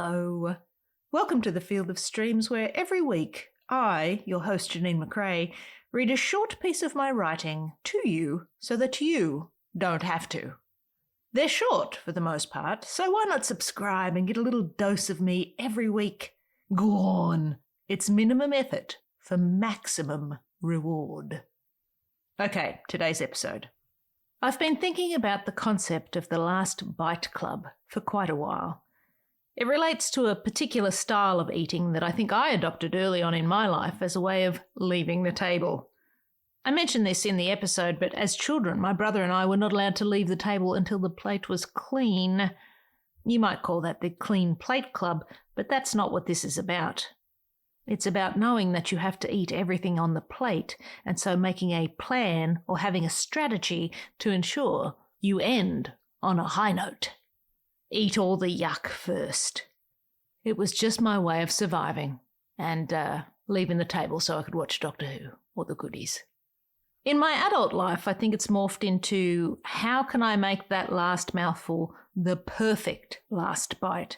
Hello. Welcome to the Field of Streams, where every week I, your host Janine McRae, read a short piece of my writing to you so that you don't have to. They're short for the most part, so why not subscribe and get a little dose of me every week? Go on. It's minimum effort for maximum reward. Okay, today's episode. I've been thinking about the concept of the last bite club for quite a while. It relates to a particular style of eating that I think I adopted early on in my life as a way of leaving the table. I mentioned this in the episode, but as children, my brother and I were not allowed to leave the table until the plate was clean. You might call that the clean plate club, but that's not what this is about. It's about knowing that you have to eat everything on the plate, and so making a plan or having a strategy to ensure you end on a high note. Eat all the yuck first. It was just my way of surviving and leaving the table so I could watch Doctor Who or the goodies. In my adult life, I think it's morphed into how can I make that last mouthful the perfect last bite?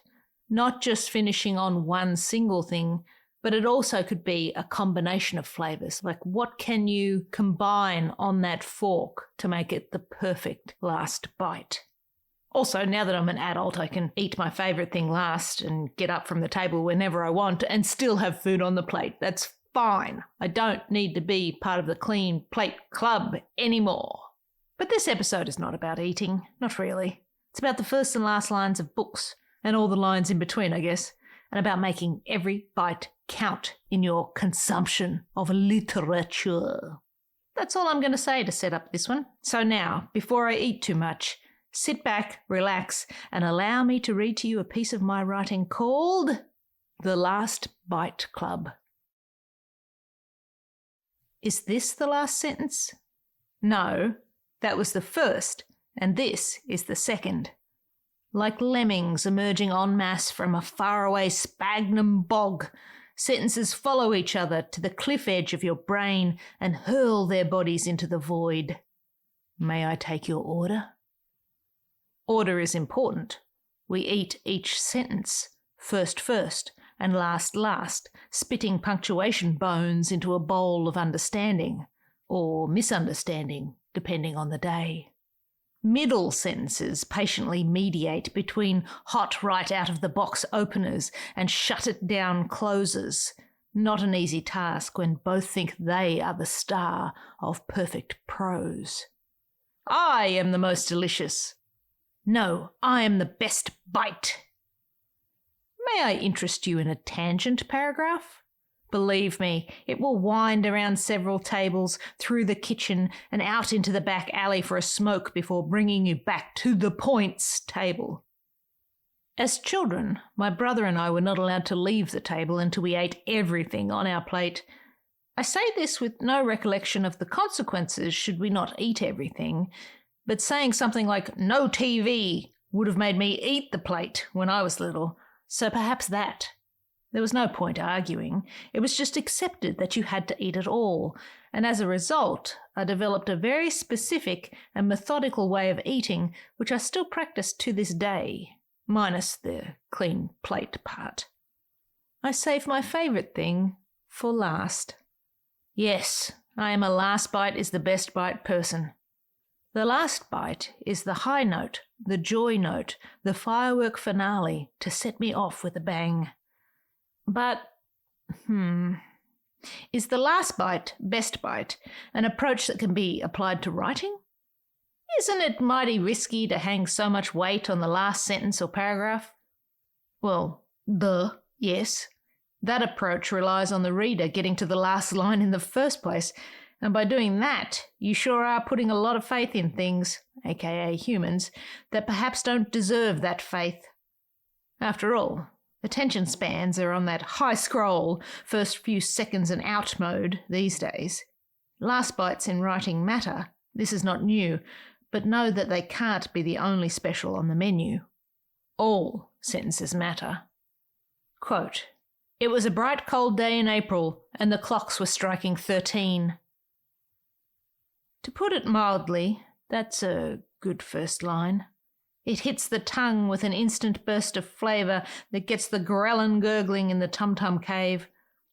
Not just finishing on one single thing, but it also could be a combination of flavours. Like, what can you combine on that fork to make it the perfect last bite? Also, now that I'm an adult, I can eat my favourite thing last and get up from the table whenever I want and still have food on the plate. That's fine. I don't need to be part of the clean plate club anymore. But this episode is not about eating. Not really. It's about the first and last lines of books and all the lines in between, I guess, and about making every bite count in your consumption of literature. That's all I'm going to say to set up this one. So now, before I eat too much, sit back, relax, and allow me to read to you a piece of my writing called The Last Bite Club. Is this the last sentence? No, that was the first, and this is the second. Like lemmings emerging en masse from a faraway sphagnum bog, sentences follow each other to the cliff edge of your brain and hurl their bodies into the void. May I take your order? Order is important. We eat each sentence, first, and last, spitting punctuation bones into a bowl of understanding, or misunderstanding, depending on the day. Middle sentences patiently mediate between hot right out of the box openers and shut it down closers. Not an easy task when both think they are the star of perfect prose. I am the most delicious. No, I am the best bite. May I interest you in a tangent paragraph? Believe me, it will wind around several tables, through the kitchen, and out into the back alley for a smoke before bringing you back to the points table. As children, my brother and I were not allowed to leave the table until we ate everything on our plate. I say this with no recollection of the consequences should we not eat everything, but saying something like "no TV" would have made me eat the plate when I was little, so perhaps that. There was no point arguing. It was just accepted that you had to eat it all, and as a result, I developed a very specific and methodical way of eating, which I still practice to this day, minus the clean plate part. I save my favourite thing for last. Yes, I am a last bite is the best bite person. The last bite is the high note, the joy note, the firework finale to set me off with a bang. But, is the last bite, best bite, an approach that can be applied to writing? Isn't it mighty risky to hang so much weight on the last sentence or paragraph? Well, yes. That approach relies on the reader getting to the last line in the first place, and by doing that, you sure are putting a lot of faith in things, aka humans, that perhaps don't deserve that faith. After all, attention spans are on that high scroll, first few seconds and out mode these days. Last bites in writing matter. This is not new, but know that they can't be the only special on the menu. All sentences matter. Quote, "It was a bright cold day in April, and the clocks were striking 13. To put it mildly, that's a good first line. It hits the tongue with an instant burst of flavour that gets the growlin' gurgling in the tum-tum cave.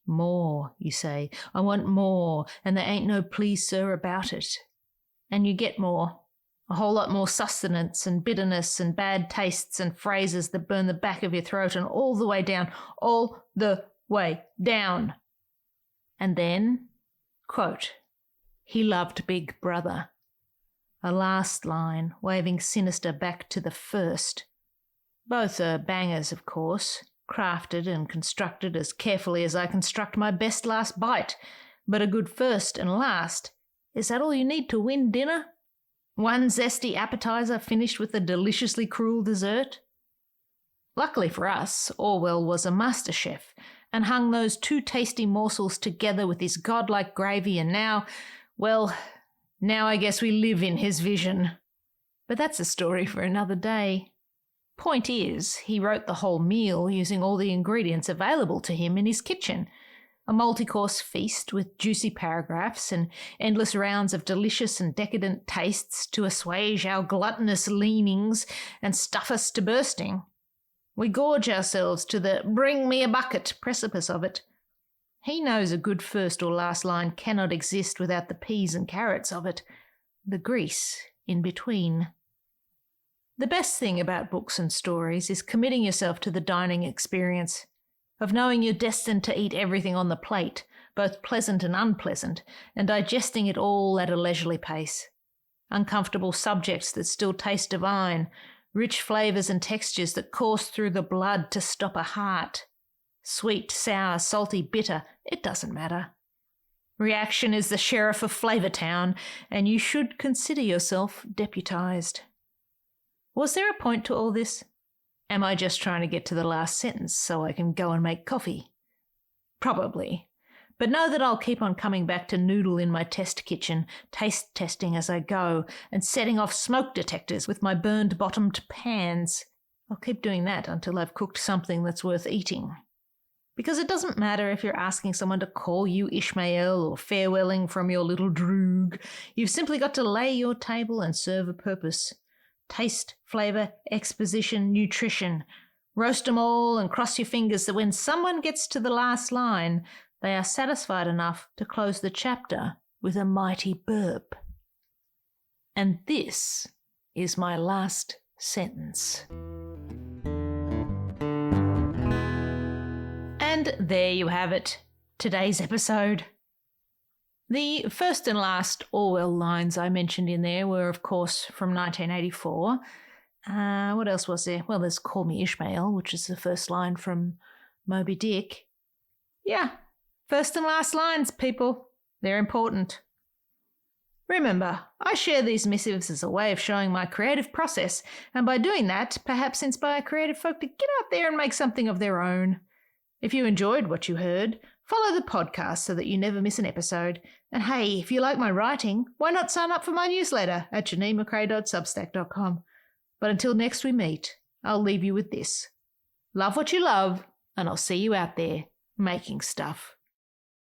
More, you say. I want more, and there ain't no please, sir, about it. And you get more. A whole lot more sustenance and bitterness and bad tastes and phrases that burn the back of your throat and all the way down. All the way down. And then, quote, he loved Big Brother. A last line, waving sinister back to the first. Both are bangers, of course, crafted and constructed as carefully as I construct my best last bite. But a good first and last, is that all you need to win dinner? One zesty appetizer finished with a deliciously cruel dessert? Luckily for us, Orwell was a master chef and hung those two tasty morsels together with his godlike gravy, and now I guess we live in his vision. But that's a story for another day. Point is, he wrote the whole meal using all the ingredients available to him in his kitchen. A multi-course feast with juicy paragraphs and endless rounds of delicious and decadent tastes to assuage our gluttonous leanings and stuff us to bursting. We gorge ourselves to the bring me a bucket precipice of it. He knows a good first or last line cannot exist without the peas and carrots of it, the grease in between. The best thing about books and stories is committing yourself to the dining experience, of knowing you're destined to eat everything on the plate, both pleasant and unpleasant, and digesting it all at a leisurely pace. Uncomfortable subjects that still taste divine, rich flavours and textures that course through the blood to stop a heart. Sweet, sour, salty, bitter, it doesn't matter. Reaction is the sheriff of Flavourtown, and you should consider yourself deputised. Was there a point to all this? Am I just trying to get to the last sentence so I can go and make coffee? Probably. But know that I'll keep on coming back to noodle in my test kitchen, taste testing as I go, and setting off smoke detectors with my burned-bottomed pans. I'll keep doing that until I've cooked something that's worth eating. Because it doesn't matter if you're asking someone to call you Ishmael or farewelling from your little droog. You've simply got to lay your table and serve a purpose. Taste, flavour, exposition, nutrition. Roast 'em all and cross your fingers that when someone gets to the last line, they are satisfied enough to close the chapter with a mighty burp. And this is my last sentence. And there you have it, today's episode. The first and last Orwell lines I mentioned in there were, of course, from 1984. What else was there? Well, there's Call Me Ishmael, which is the first line from Moby Dick. Yeah, first and last lines, people. They're important. Remember, I share these missives as a way of showing my creative process, and by doing that, perhaps inspire creative folk to get out there and make something of their own. If you enjoyed what you heard, follow the podcast so that you never miss an episode. And hey, if you like my writing, why not sign up for my newsletter at janinemccrae.substack.com. But until next we meet, I'll leave you with this. Love what you love, and I'll see you out there making stuff.